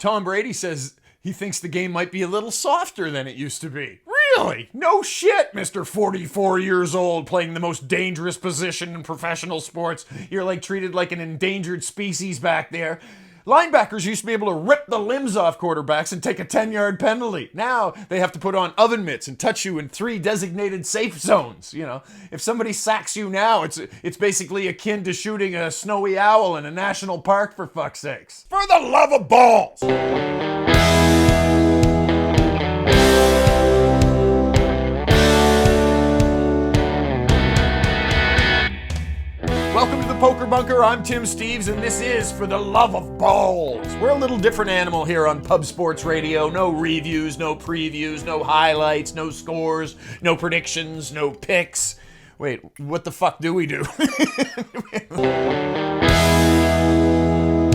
Tom Brady says he thinks the game might be a little softer than it used to be. Really? No shit, Mr. 44 years old, playing the most dangerous position in professional sports. You're like treated like an endangered species back there. Linebackers used to be able to rip the limbs off quarterbacks and take a 10-yard penalty. Now they have to put on oven mitts and touch you in 3 designated safe zones. You know, if somebody sacks you now, it's basically akin to shooting a snowy owl in a national park, for fuck's sakes. For the love of balls! Welcome to the Poker Bunker. I'm Tim Steeves, and this is For the Love of Balls. We're a little different animal here on Pub Sports Radio. No reviews, no previews, no highlights, no scores, no predictions, no picks. Wait, what the fuck do we do?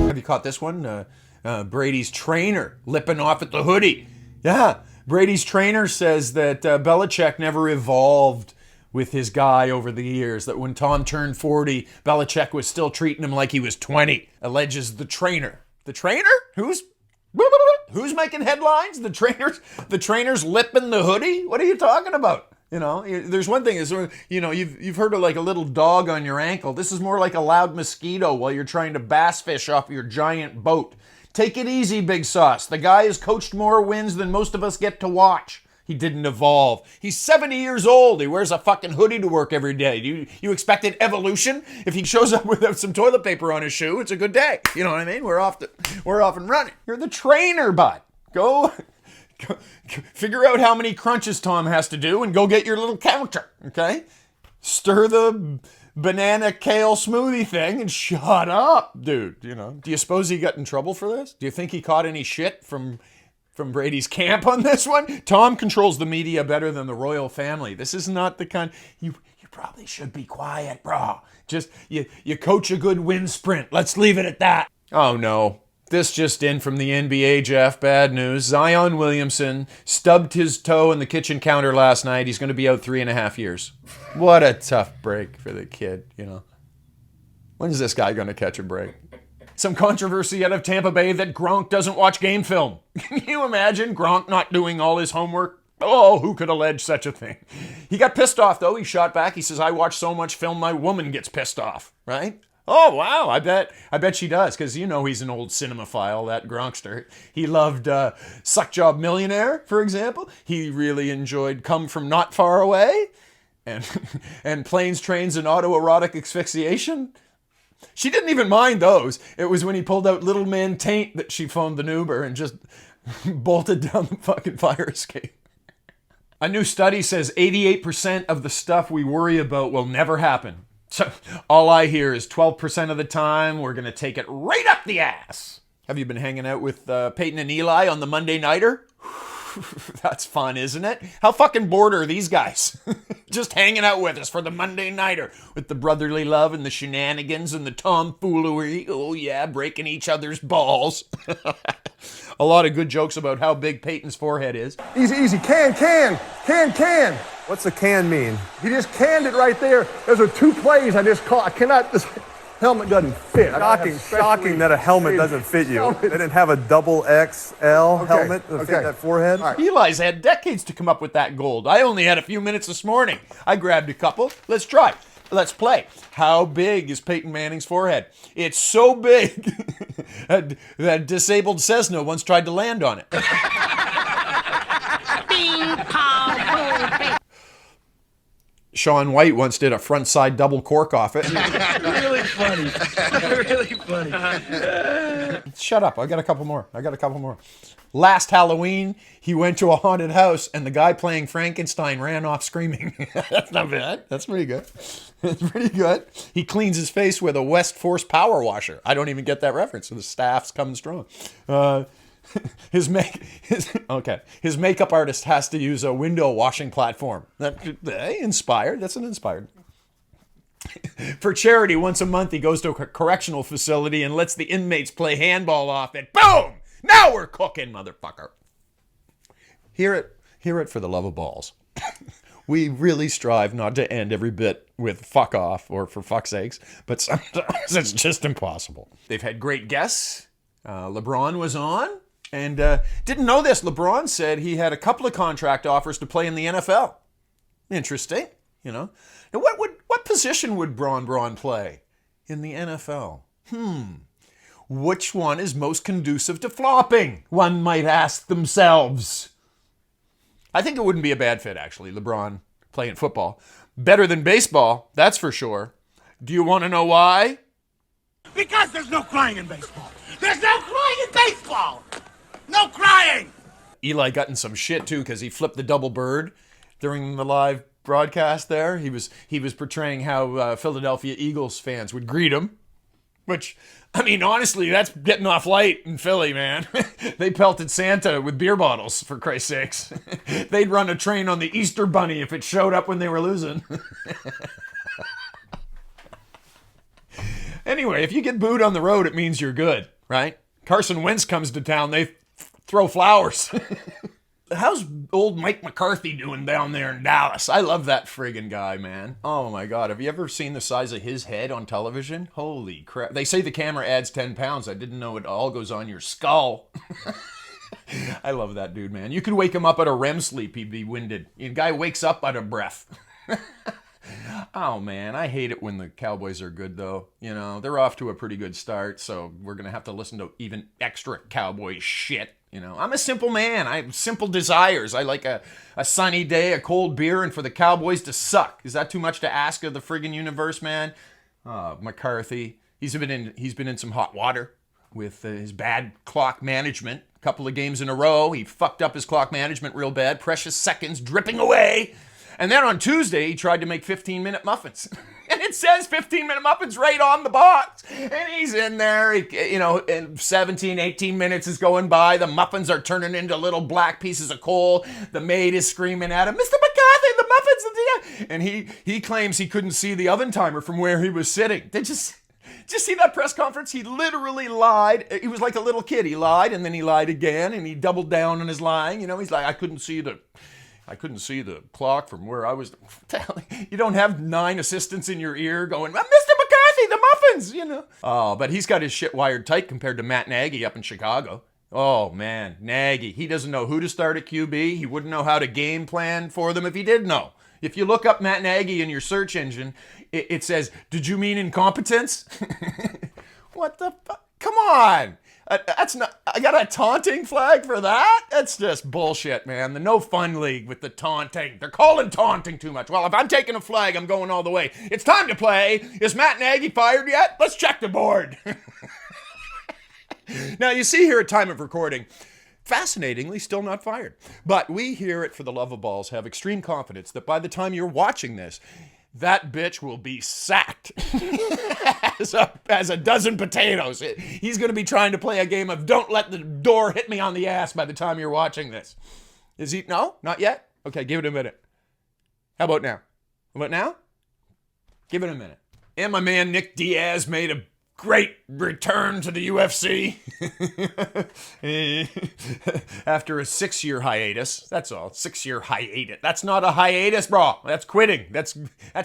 Have you caught this one? Bradys Trainer lipping off at the hoodie. Yeah, Bradys Trainer says that Belichick never evolved with his guy over the years, that when Tom turned 40, Belichick was still treating him like he was 20, alleges the trainer. The trainer? Who's making headlines? The trainer's lipping the hoodie? What are you talking about? You know, there's one thing is, you know, you've heard of like a little dog on your ankle. This is more like a loud mosquito while you're trying to bass fish off your giant boat. Take it easy, Big Sauce. The guy has coached more wins than most of us get to watch. He didn't evolve. He's 70 years old. He wears a fucking hoodie to work every day. You expected evolution? If he shows up without some toilet paper on his shoe, it's a good day. You know what I mean? We're off and running. You're the trainer, bud. Go figure out how many crunches Tom has to do and go get your little counter, okay? Stir the banana kale smoothie thing and shut up, dude. You know, do you suppose he got in trouble for this? Do you think he caught any shit from Brady's camp on this one? Tom controls the media better than the royal family. This is not the kind... You probably should be quiet, bro. Just, you coach a good wind sprint. Let's leave it at that. Oh, no. This just in from the NBA, Jeff. Bad news. Zion Williamson stubbed his toe in the kitchen counter last night. He's going to be out 3.5 years. What a tough break for the kid, you know. When is this guy going to catch a break? Some controversy out of Tampa Bay that Gronk doesn't watch game film. Can you imagine Gronk not doing all his homework? Oh, who could allege such a thing? He got pissed off, though. He shot back. He says, I watch so much film, my woman gets pissed off, right? Oh, wow, I bet she does, because you know he's an old cinemaphile, that Gronkster. He loved Suck Job Millionaire, for example. He really enjoyed Come From Not Far Away, and Planes, Trains, and Autoerotic Asphyxiation. She didn't even mind those. It was when he pulled out Little Man Taint that she phoned an Uber and just bolted down the fucking fire escape. A new study says 88% of the stuff we worry about will never happen. So all I hear is 12% of the time we're going to take it right up the ass. Have you been hanging out with Peyton and Eli on the Monday Nighter? That's fun, isn't it? How fucking bored are these guys? Just hanging out with us for the Monday Nighter with the brotherly love and the shenanigans and the tomfoolery. Oh yeah, breaking each other's balls. A lot of good jokes about how big Peyton's forehead is. Easy. Can. What's a can mean? He just canned it right there. Those are 2 plays I just caught. I cannot... This helmet doesn't fit. Shocking that a helmet doesn't fit you. They didn't have a double XL helmet to fit that forehead. Right. Eli's had decades to come up with that gold. I only had a few minutes this morning. I grabbed a couple. Let's try. Let's play. How big is Peyton Manning's forehead? It's so big that disabled Cessna once tried to land on it. Shaun White once did a front side double cork off it. Really funny. Really funny. Shut up. I got a couple more. Last Halloween, he went to a haunted house and the guy playing Frankenstein ran off screaming. That's not bad. That's pretty good. He cleans his face with a West Force power washer. I don't even get that reference. So the staff's coming strong. His makeup artist has to use a window washing platform. That's an inspired. For charity, once a month, he goes to a correctional facility and lets the inmates play handball off it. Boom! Now we're cooking, motherfucker. Hear it for the love of balls. We really strive not to end every bit with fuck off or for fuck's sakes, but sometimes it's just impossible. They've had great guests. LeBron was on. And didn't know this. LeBron said he had a couple of contract offers to play in the NFL. Interesting, you know. And what position would Braun play in the NFL? Which one is most conducive to flopping? One might ask themselves. I think it wouldn't be a bad fit, actually, LeBron playing football. Better than baseball, that's for sure. Do you want to know why? Because there's no crying in baseball. There's no crying in baseball. No crying. Eli got in some shit too because he flipped the double bird during the live broadcast there. He was portraying how Philadelphia Eagles fans would greet him, which, I mean, honestly, that's getting off light in Philly, man. They pelted Santa with beer bottles, for Christ's sakes. They'd run a train on the Easter Bunny if it showed up when they were losing. Anyway, if you get booed on the road, it means you're good, right? Carson Wentz comes to town, they throw flowers. How's old Mike McCarthy doing down there in Dallas? I love that friggin' guy, man. Oh my God, have you ever seen the size of his head on television? Holy crap. They say the camera adds 10 pounds. I didn't know it all goes on your skull. I love that dude, man. You could wake him up out of REM sleep, he'd be winded. The guy wakes up out of breath. Oh, man, I hate it when the Cowboys are good, though. You know, they're off to a pretty good start, so we're going to have to listen to even extra Cowboy shit. You know, I'm a simple man. I have simple desires. I like a sunny day, a cold beer, and for the Cowboys to suck. Is that too much to ask of the friggin' universe, man? McCarthy, he's been in some hot water with his bad clock management. A couple of games in a row, he fucked up his clock management real bad. Precious seconds dripping away. And then on Tuesday, he tried to make 15-minute muffins. And it says 15-minute muffins right on the box. And he's in there, and 17, 18 minutes is going by. The muffins are turning into little black pieces of coal. The maid is screaming at him, Mr. McCarthy, the muffins. And he claims he couldn't see the oven timer from where he was sitting. Did you see that press conference? He literally lied. He was like a little kid. He lied, and then he lied again, and he doubled down on his lying. You know, he's like, I couldn't see the clock from where I was. You don't have 9 assistants in your ear going, Mr. McCarthy, the muffins, you know. Oh, but he's got his shit wired tight compared to Matt Nagy up in Chicago. Oh, man, Nagy. He doesn't know who to start at QB. He wouldn't know how to game plan for them if he did know. If you look up Matt Nagy in your search engine, it says, did you mean incompetence? What the fuck? Come on. That's not. I got a taunting flag for that? That's just bullshit, man. The no fun league with the taunting. They're calling taunting too much. Well, if I'm taking a flag, I'm going all the way. It's time to play. Is Matt Nagy fired yet? Let's check the board. Now, you see here at time of recording, fascinatingly, still not fired. But we here at For the Love of Balls have extreme confidence that by the time you're watching this, that bitch will be sacked as a dozen potatoes. He's going to be trying to play a game of don't let the door hit me on the ass by the time you're watching this. Is he? No? Not yet? Okay, give it a minute. How about now? How about now? Give it a minute. And my man Nick Diaz made a great return to the UFC after a 6-year hiatus. That's all. 6-year hiatus. That's not a hiatus, bro. That's quitting. That's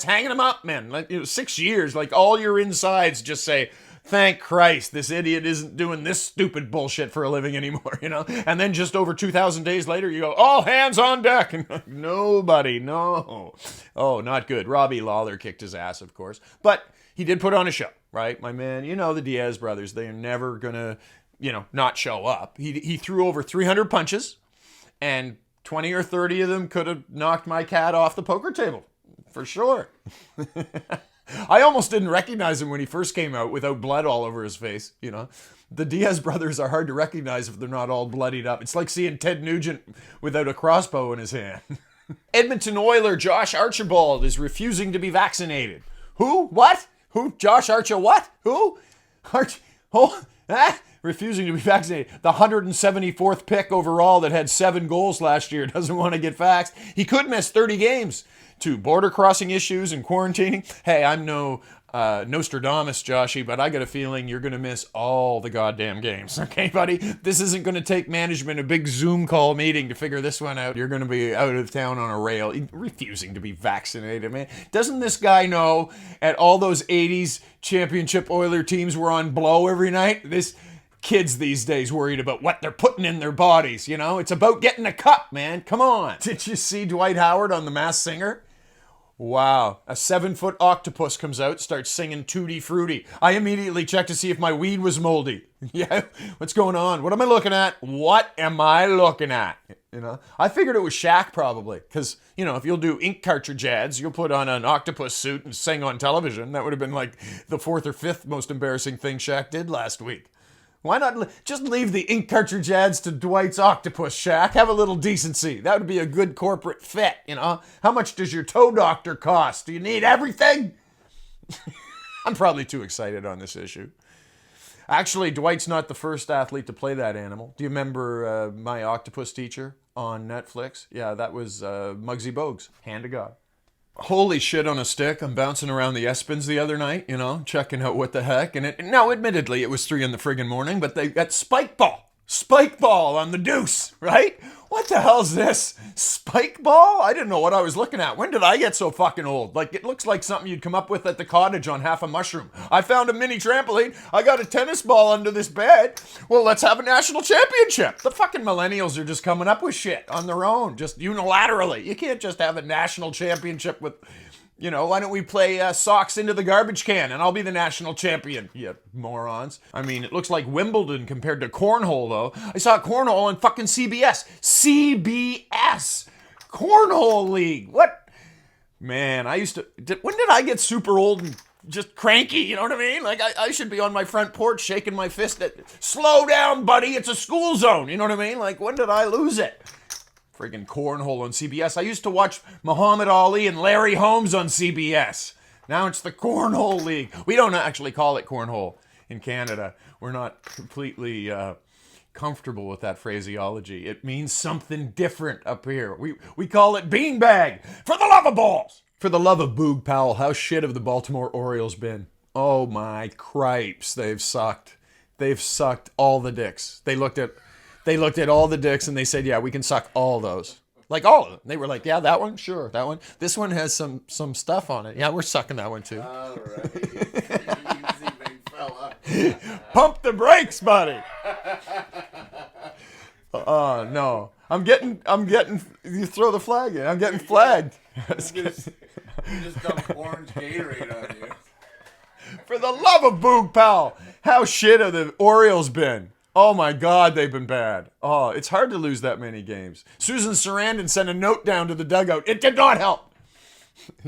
hanging him up, man. Like, 6 years, like all your insides just say, thank Christ, this idiot isn't doing this stupid bullshit for a living anymore, you know? And then just over 2,000 days later, you go, all hands on deck. And like, nobody, no. Oh, not good. Robbie Lawler kicked his ass, of course. But he did put on a show, right? My man, you know the Diaz brothers, they are never going to, not show up. He threw over 300 punches, and 20 or 30 of them could have knocked my cat off the poker table, for sure. I almost didn't recognize him when he first came out without blood all over his face, you know. The Diaz brothers are hard to recognize if they're not all bloodied up. It's like seeing Ted Nugent without a crossbow in his hand. Edmonton Oiler Josh Archibald is refusing to be vaccinated. Who? What? Who? Josh Archer what? Who? Refusing to be vaccinated. The 174th pick overall that had 7 goals last year doesn't want to get vaxxed. He could miss 30 games to border crossing issues and quarantining. Hey, I'm no Nostradamus, Joshy, but I got a feeling you're going to miss all the goddamn games. Okay, buddy? This isn't going to take management a big Zoom call meeting to figure this one out. You're going to be out of town on a rail. Refusing to be vaccinated, man. Doesn't this guy know at all those 80s championship Oiler teams were on blow every night? kids these days worried about what they're putting in their bodies, you know? It's about getting a cup, man. Come on. Did you see Dwight Howard on The Masked Singer? Wow. A 7-foot octopus comes out, starts singing Tutti Frutti. I immediately checked to see if my weed was moldy. Yeah, what's going on? What am I looking at? What am I looking at? You know, I figured it was Shaq probably, because, you know, if you'll do ink cartridge ads, you'll put on an octopus suit and sing on television. That would have been like the 4th or 5th most embarrassing thing Shaq did last week. Why not just leave the ink cartridge ads to Dwight's octopus, Shaq? Have a little decency. That would be a good corporate fit, you know? How much does your toe doctor cost? Do you need everything? I'm probably too excited on this issue. Actually, Dwight's not the first athlete to play that animal. Do you remember My Octopus Teacher on Netflix? Yeah, that was Muggsy Bogues, hand to God. Holy shit on a stick. I'm bouncing around the Espins the other night, you know, checking out what the heck. And now, admittedly, it was 3 in the friggin' morning, but they got spike ball on the deuce, right? What the hell's this? Spike ball? I didn't know what I was looking at. When did I get so fucking old? Like, it looks like something you'd come up with at the cottage on half a mushroom. I found a mini trampoline. I got a tennis ball under this bed. Well, let's have a national championship. The fucking millennials are just coming up with shit on their own, just unilaterally. You can't just have a national championship with... You know, why don't we play socks into the garbage can and I'll be the national champion, you morons. I mean, it looks like Wimbledon compared to Cornhole, though. I saw Cornhole on fucking CBS. CBS! Cornhole League! What? Man, when did I get super old and just cranky, you know what I mean? Like, I should be on my front porch shaking my fist at, slow down, buddy, it's a school zone, you know what I mean? Like, when did I lose it? Friggin' Cornhole on CBS. I used to watch Muhammad Ali and Larry Holmes on CBS. Now it's the Cornhole League. We don't actually call it Cornhole in Canada. We're not completely comfortable with that phraseology. It means something different up here. We call it beanbag. For the love of balls. For the love of Boog Powell, how shit have the Baltimore Orioles been? Oh my cripes. They've sucked. They've sucked all the dicks. They looked at all the dicks and they said, yeah, we can suck all those. Like all of them. They were like, yeah, that one? Sure, that one. This one has some stuff on it. Yeah, we're sucking that one too. All right. Easy, big fella. Pump the brakes, buddy. Oh, no. I'm getting, you throw the flag in. I'm getting flagged. You just dumped orange Gatorade on you. For the love of Boog Powell, how shit have the Orioles been? Oh my God, they've been bad. Oh, it's hard to lose that many games. Susan Sarandon sent a note down to the dugout. It did not help.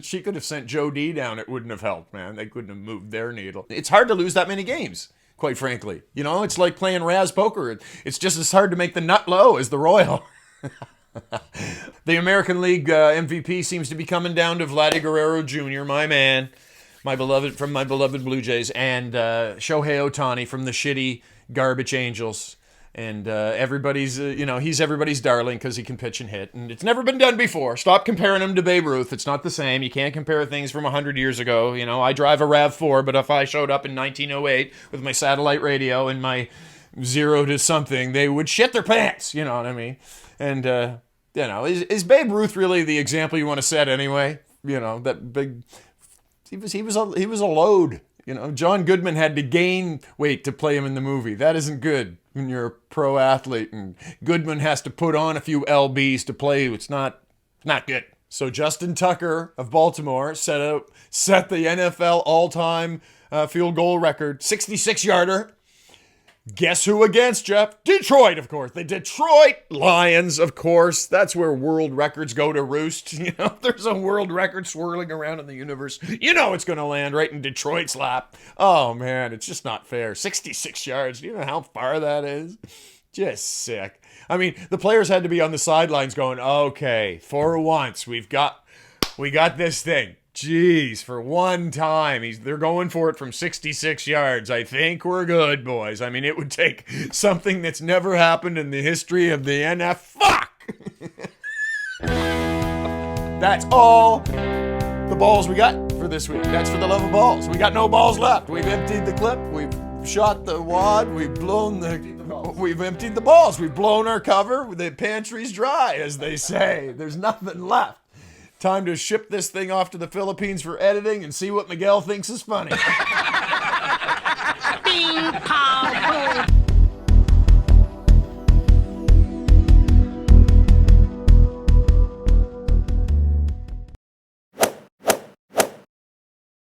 She could have sent Joe D down. It wouldn't have helped, man. They couldn't have moved their needle. It's hard to lose that many games, quite frankly. You know, it's like playing Raz poker. It's just as hard to make the nut low as the Royal. The American League MVP seems to be coming down to Vladdy Guerrero Jr., my man, my beloved Blue Jays, and Shohei Ohtani from the shitty garbage Angels, and everybody's, he's everybody's darling because he can pitch and hit, and it's never been done before. Stop comparing him to Babe Ruth. It's not the same. You can't compare things from 100 years ago. You know, I drive a RAV4, but if I showed up in 1908 with my satellite radio and my 0 to something, they would shit their pants. You know what I mean? And is Babe Ruth really the example you want to set anyway? You know, that big. He was a load. You know, John Goodman had to gain weight to play him in the movie. That isn't good when you're a pro athlete, and Goodman has to put on a few lbs to play. It's not good. So Justin Tucker of Baltimore set the NFL all-time field goal record, 66-yarder. Guess who against, Jeff? Detroit, of course. The Detroit Lions, of course. That's where world records go to roost. You know, there's a world record swirling around in the universe. You know it's going to land right in Detroit's lap. Oh, man, it's just not fair. 66 yards. Do you know how far that is? Just sick. I mean, the players had to be on the sidelines going, okay, for once, we got this thing. Jeez, for one time, they're going for it from 66 yards. I think we're good, boys. I mean, it would take something that's never happened in the history of the NFL. Fuck! That's all the balls we got for this week. That's for the love of balls. We got no balls left. We've emptied the clip. We've shot the wad. We've emptied the balls. We've blown our cover. The pantry's dry, as they say. There's nothing left. Time to ship this thing off to the Philippines for editing and see what Miguel thinks is funny.